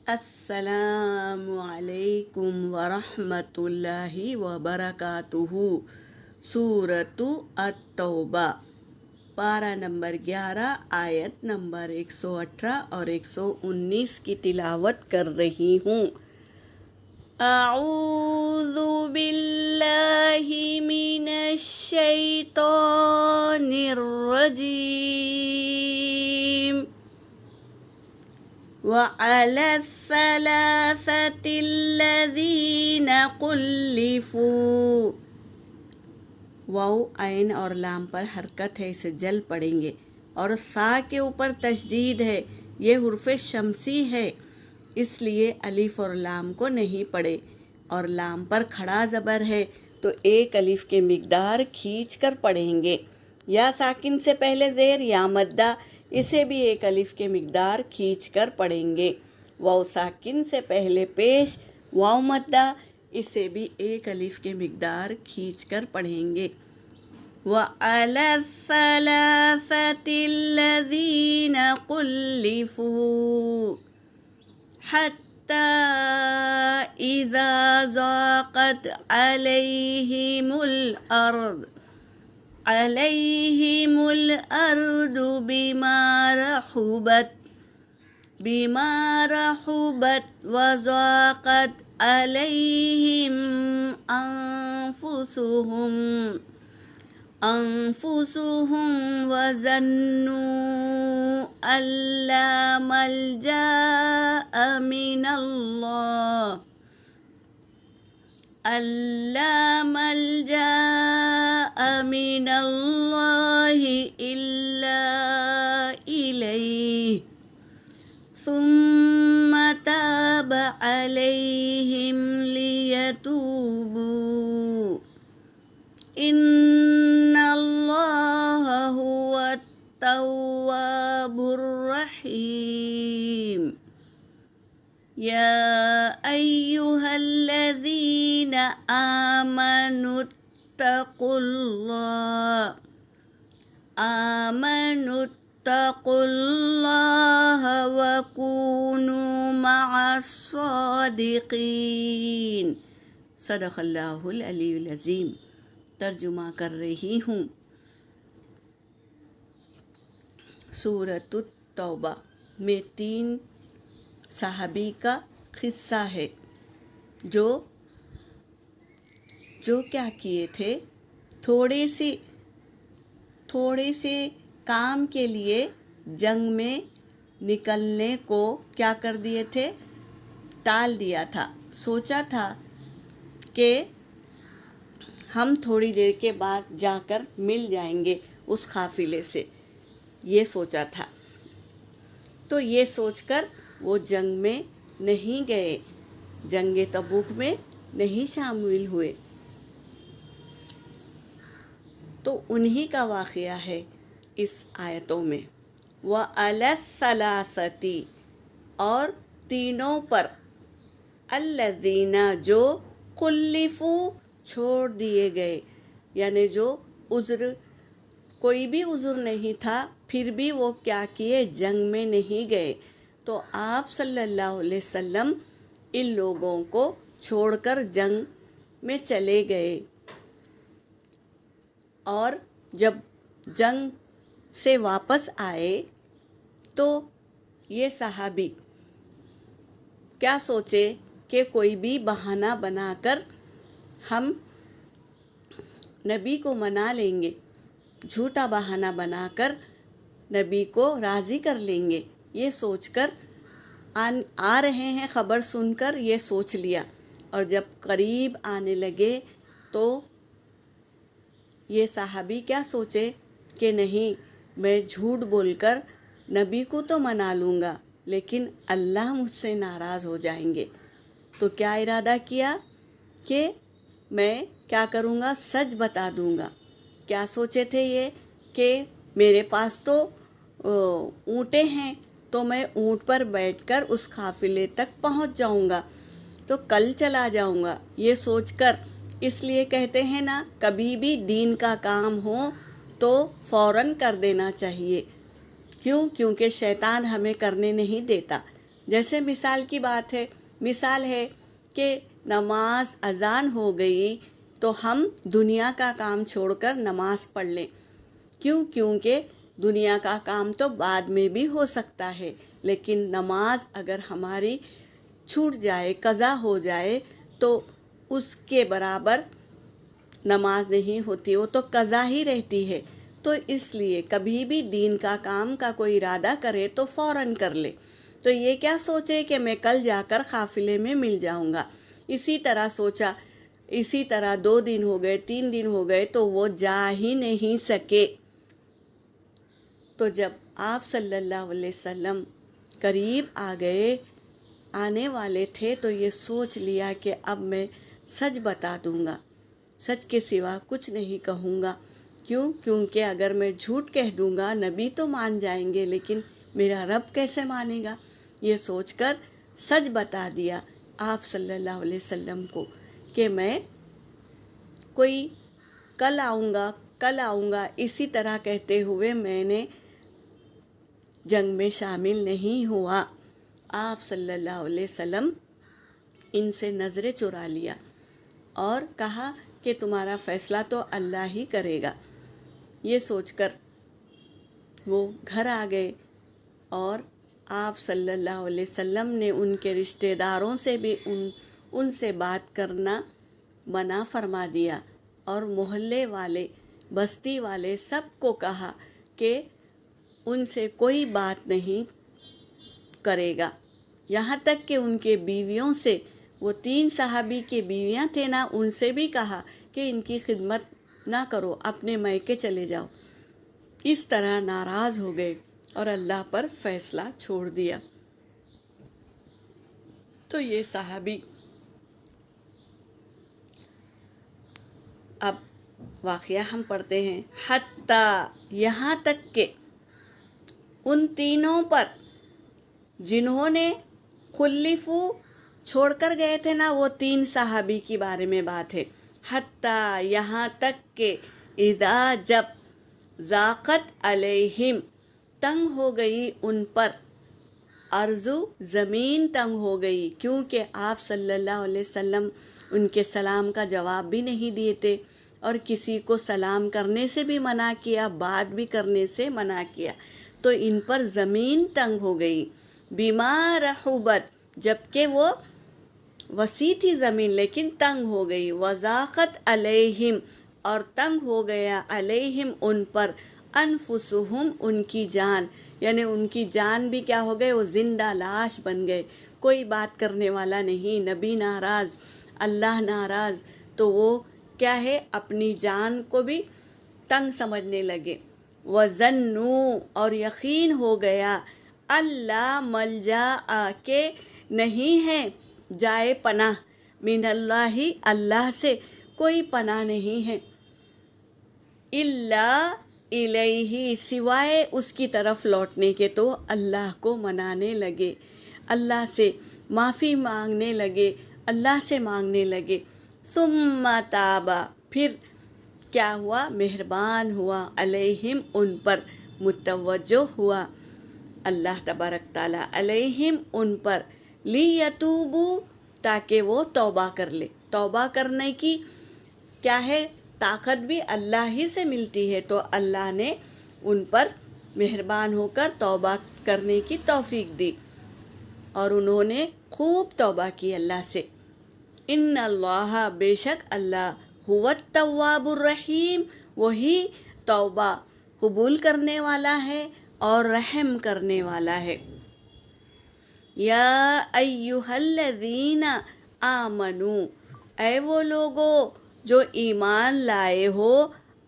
السلام علیکم ورحمۃ اللہ وبرکاتہ۔ سورۃ التوبہ، پارہ نمبر 11، آیت نمبر 118 اور 119 کی تلاوت کر رہی ہوں۔ اعوذ باللہ من الشیطان الرجیم۔ وعلى الثلاثة الذين خلفوا، واو عین اور لام پر حرکت ہے، اسے جل پڑھیں گے، اور سا کے اوپر تشدید ہے، یہ حرف شمسی ہے، اس لیے الف اور لام کو نہیں پڑھے، اور لام پر کھڑا زبر ہے تو ایک الف کے مقدار کھینچ کر پڑھیں گے، یا ساکن سے پہلے زیر یا مدہ، اسے بھی ایک الف کے مقدار کھینچ کر پڑھیں گے، واو ساکن سے پہلے پیش واو مدہ، اسے بھی ایک الف کے مقدار کھینچ کر پڑھیں گے۔ وَعَلَى الثَّلَاثَةِ الَّذِينَ خُلِّفُوا حَتَّى إِذَا ضَاقَتْ عَلَيْهِمُ الْأَرْضُ بِمَا رَحُبَتْ وَضَاقَتْ عَلَيْهِمْ أَنفُسُهُمْ وَظَنُّوا أَن لَّا مَلْجَأَ مِنَ اللَّهِ إِلَّا إِلَيْهِ ثُمَّ تَابَ عَلَيْهِمْ لِيَتُوبُوا إِنَّ اللَّهَ هُوَ التَّوَّابُ الرَّحِيمُ۔ يَا أَيُّهَا الَّذِينَ آمَنُوا اتَّقُوا اللَّهَ وَكُونُوا مَعَ الصَّادِقِينَ۔ صدق اللہ العلی العظیم۔ ترجمہ کر رہی ہوں۔ سورۃ التوبہ میں 3 صحابی کا قصہ ہے جو کیا کیے تھے، تھوڑے سے کام کے لیے جنگ میں نکلنے کو کیا کر دیے تھے، ٹال دیا تھا، سوچا تھا کہ ہم تھوڑی دیر کے بعد جا کر مل جائیں گے اس قافلے سے، یہ سوچا تھا، تو یہ سوچ کر وہ جنگ میں نہیں گئے، جنگ تبوک میں نہیں شامل ہوئے، تو انہی کا واقعہ ہے اس آیتوں میں۔ وَعَلَى الثَّلَاثَةِ، اور تینوں پر، الَّذِينَ جو، خُلِّفُوا چھوڑ دیے گئے، یعنی جو کوئی بھی عذر نہیں تھا، پھر بھی وہ کیا کیے، جنگ میں نہیں گئے، تو آپ صلی اللہ علیہ وسلم ان لوگوں کو چھوڑ کر جنگ میں چلے گئے، اور جب جنگ سے واپس آئے تو یہ صحابی کیا سوچے کہ کوئی بھی بہانہ بنا کر ہم نبی کو منا لیں گے، جھوٹا بہانہ بنا کر نبی کو راضی کر لیں گے، یہ سوچ کر آ رہے ہیں، خبر سن کر یہ سوچ لیا، اور جب قریب آنے لگے تو یہ صحابی کیا سوچے کہ نہیں، میں جھوٹ بول کر نبی کو تو منا لوں گا، لیکن اللہ مجھ سے ناراض ہو جائیں گے، تو کیا ارادہ کیا کہ میں کیا کروں گا، سچ بتا دوں گا۔ کیا سوچے تھے یہ کہ میرے پاس تو اونٹیں ہیں، تو میں اونٹ پر بیٹھ کر اس قافلے تک پہنچ جاؤں گا، تو کل چلا جاؤں گا، یہ سوچ کر، اس لیے کہتے ہیں نا، کبھی بھی دین کا کام ہو تو فوراً کر دینا چاہیے، کیونکہ شیطان ہمیں کرنے نہیں دیتا، جیسے مثال ہے کہ نماز اذان ہو گئی تو ہم دنیا کا کام چھوڑ کر نماز پڑھ لیں. کیونکہ دنیا کا کام تو بعد میں بھی ہو سکتا ہے، لیکن نماز اگر ہماری چھوٹ جائے، قضا ہو جائے، تو اس کے برابر نماز نہیں ہوتی، وہ تو قضا ہی رہتی ہے. تو اس لیے کبھی بھی دین کا کام کا کوئی ارادہ کرے تو فوراً کر لے. تو یہ کیا سوچے کہ میں کل جا کر قافلے میں مل جاؤں گا. اسی طرح سوچا، اسی طرح 2 دن ہو گئے، 3 دن ہو گئے تو وہ جا ہی نہیں سکے. تو جب آپ صلی اللہ علیہ وسلم قریب آنے والے تھے تو یہ سوچ لیا کہ اب میں سچ بتا دوں گا، سچ کے سوا کچھ نہیں کہوں گا. کیونکہ اگر میں جھوٹ کہہ دوں گا نبی تو مان جائیں گے، لیکن میرا رب کیسے مانے گا. یہ سوچ کر سچ بتا دیا آپ صلی اللہ علیہ وسلم کو کہ میں کل آؤں گا. اسی طرح کہتے ہوئے میں نے جنگ میں شامل نہیں ہوا. آپ صلی اللہ علیہ وسلم ان سے نظریں چرا لیا اور کہا کہ تمہارا فیصلہ تو اللہ ہی کرے گا. یہ سوچ کر وہ گھر آ گئے اور آپ صلی اللہ علیہ وسلم نے ان کے رشتہ داروں سے بھی ان سے بات کرنا منع فرما دیا، اور محلے والے، بستی والے سب کو کہا کہ ان سے کوئی بات نہیں کرے گا. یہاں تک کہ ان کے بیویوں سے، وہ 3 صحابی کے بیویاں تھے نا، ان سے بھی کہا کہ ان کی خدمت نہ کرو، اپنے میکے چلے جاؤ. اس طرح ناراض ہو گئے اور اللہ پر فیصلہ چھوڑ دیا. تو یہ صحابی، اب واقعہ ہم پڑھتے ہیں. حتیٰ، یہاں تک کہ ان تینوں پر جنہوں نے خلفو چھوڑ کر گئے تھے نا، وہ 3 صحابی کے بارے میں بات ہے. حتیٰ، یہاں تک کہ اذا، جب ضاقت علیہم، تنگ ہو گئی ان پر، ارض، زمین تنگ ہو گئی. کیونکہ آپ صلی اللہ علیہ وسلم ان کے سلام کا جواب بھی نہیں دیے تھے، اور کسی کو سلام کرنے سے بھی منع کیا، بات بھی کرنے سے منع کیا. تو ان پر زمین تنگ ہو گئی. بما رحبت، جبکہ وہ وسیع تھی زمین لیکن تنگ ہو گئی. وضاقت علیہم، اور تنگ ہو گیا علیہم ان پر، انفسہم، ان کی جان، یعنی ان کی جان بھی کیا ہو گئے، وہ زندہ لاش بن گئے. کوئی بات کرنے والا نہیں، نبی ناراض، اللہ ناراض، تو وہ کیا ہے، اپنی جان کو بھی تنگ سمجھنے لگے. وَظَنُّوا، اور یقین ہو گیا، اللہ ملجا، کہ نہیں ہے جائے پناہ، من اللہ، اللہ سے کوئی پناہ نہیں ہے، الا الیہ، سوائے اس کی طرف لوٹنے کے. تو اللہ کو منانے لگے، اللہ سے معافی مانگنے لگے، اللہ سے مانگنے لگے. ثم تاب، پھر کیا ہوا، مہربان ہوا، علیہم، ان پر، متوجہ ہوا اللہ تبارک تعالیٰ، علیہم، ان پر، لیتوبوا، تاکہ وہ توبہ کر لے. توبہ کرنے کی کیا ہے، طاقت بھی اللہ ہی سے ملتی ہے. تو اللہ نے ان پر مہربان ہو کر توبہ کرنے کی توفیق دی، اور انہوں نے خوب توبہ کی اللہ سے. ان اللہ، بے شک اللہ، هو التواب الرحیم، وہی توبہ قبول کرنے والا ہے اور رحم کرنے والا ہے. یا ایھا الذین آمنوا، اے وہ لوگو جو ایمان لائے ہو،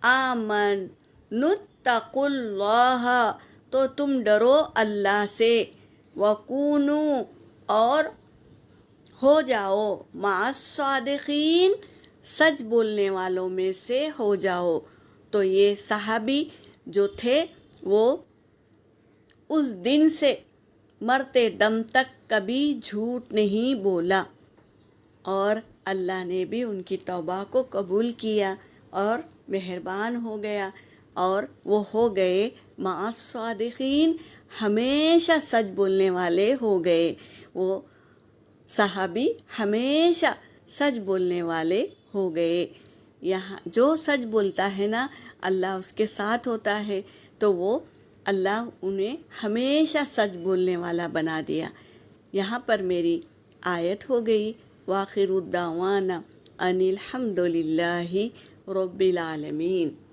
آمنوا، اتقوا اللہ، تو تم ڈرو اللہ سے، وکونوا، اور ہو جاؤ، مع الصادقین، سچ بولنے والوں میں سے ہو جاؤ. تو یہ صحابی جو تھے وہ اس دن سے مرتے دم تک کبھی جھوٹ نہیں بولا، اور اللہ نے بھی ان کی توبہ کو قبول کیا اور مہربان ہو گیا، اور وہ ہو گئے مع الصادقین، ہمیشہ سچ بولنے والے ہو گئے. وہ صحابی ہمیشہ سچ بولنے والے ہو گئے۔ یہاں جو سچ بولتا ہے نا اللہ اس کے ساتھ ہوتا ہے، تو وہ اللہ انہیں ہمیشہ سچ بولنے والا بنا دیا۔ یہاں پر میری آیت ہو گئی وآخر الدعوانا ان الحمد للہ رب العالمین۔